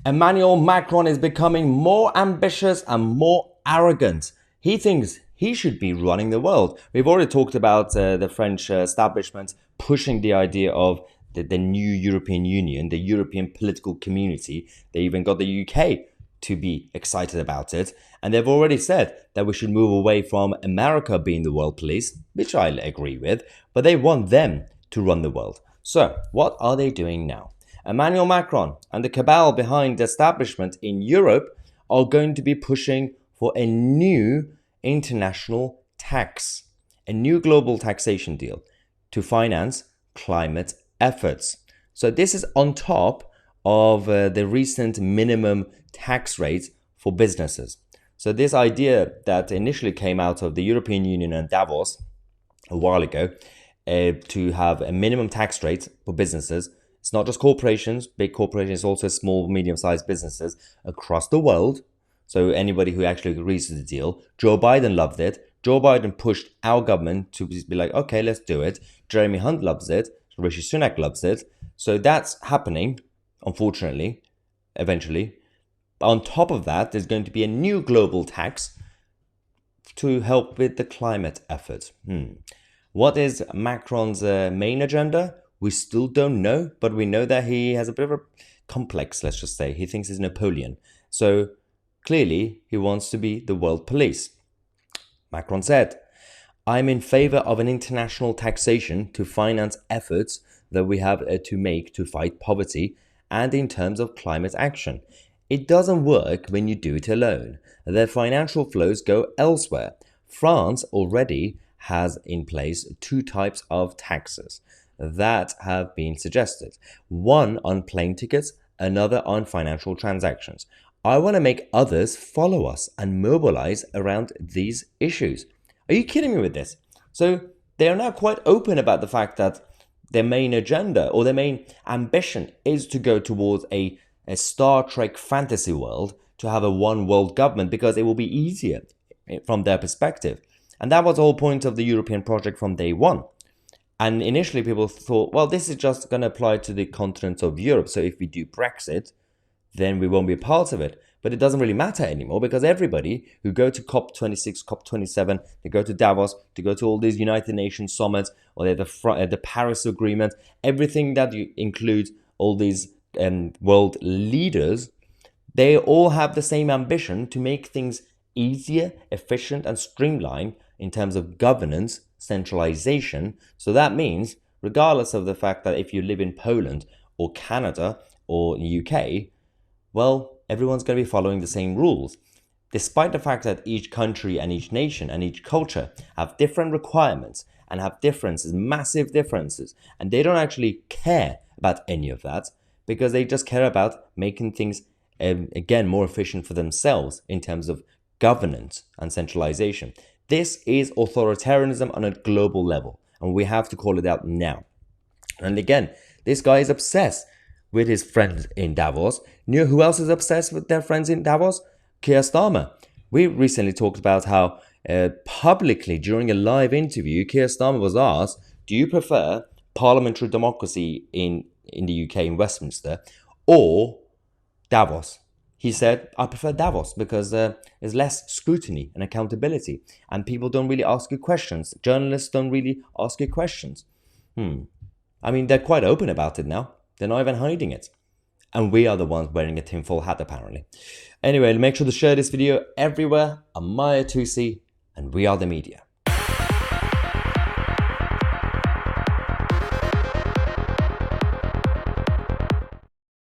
Emmanuel Macron is becoming more ambitious and more arrogant. He thinks he should be running the world. We've already talked about the French establishment pushing the idea of the new European Union, the European political community. They even got the UK to be excited about it. And they've already said that we should move away from America being the world police, which I agree with, but they want them to run the world. So what are they doing now? Emmanuel Macron and the cabal behind the establishment in Europe are going to be pushing for a new international tax, a new global taxation deal to finance climate efforts. So this is on top of the recent minimum tax rates for businesses. So this idea that initially came out of the European Union and Davos a while ago to have a minimum tax rate for businesses. It's not just corporations, big corporations, also small, medium-sized businesses across the world. So anybody who actually agrees to the deal. Joe Biden loved it. Joe Biden pushed our government to be like, okay, let's do it. Jeremy Hunt loves it. Rishi Sunak loves it. So that's happening, unfortunately, eventually. On top of that, there's going to be a new global tax to help with the climate effort. What is Macron's main agenda? We still don't know, but we know that he has a bit of a complex, let's just say. He thinks he's Napoleon. So clearly, he wants to be the world police. Macron said, I'm in favor of an international taxation to finance efforts that we have to make to fight poverty and in terms of climate action. It doesn't work when you do it alone. The financial flows go elsewhere. France already has in place two types of taxes that have been suggested. One on plane tickets, another on financial transactions. I want to make others follow us and mobilize around these issues. Are you kidding me with this? So they are now quite open about the fact that their main agenda or their main ambition is to go towards a Star Trek fantasy world, to have a one world government because it will be easier from their perspective. And that was the whole point of the European project from day one. And initially people thought, well, this is just going to apply to the continent of Europe. So if we do Brexit, then we won't be a part of it. But it doesn't really matter anymore because everybody who go to COP26, COP27, they go to Davos, to go to all these United Nations summits, or they're the Paris Agreement, everything that includes all these world leaders, they all have the same ambition to make things easier, efficient, and streamlined in terms of governance, centralization. So that means, regardless of the fact that if you live in Poland or Canada or UK, well, everyone's going to be following the same rules. Despite the fact that each country and each nation and each culture have different requirements and have differences, massive differences, and they don't actually care about any of that because they just care about making things, again, more efficient for themselves in terms of governance and centralization. This is authoritarianism on a global level, and we have to call it out now. And again, this guy is obsessed with his friends in Davos. You know who else is obsessed with their friends in Davos? Keir Starmer. We recently talked about how publicly during a live interview, Keir Starmer was asked, do you prefer parliamentary democracy in the UK, in Westminster, or Davos? He said, I prefer Davos because there's less scrutiny and accountability and people don't really ask you questions. Journalists don't really ask you questions. I mean, they're quite open about it now. They're not even hiding it. And we are the ones wearing a tinfoil hat, apparently. Anyway, make sure to share this video everywhere. I'm Mahyar Tousi, and we are the media.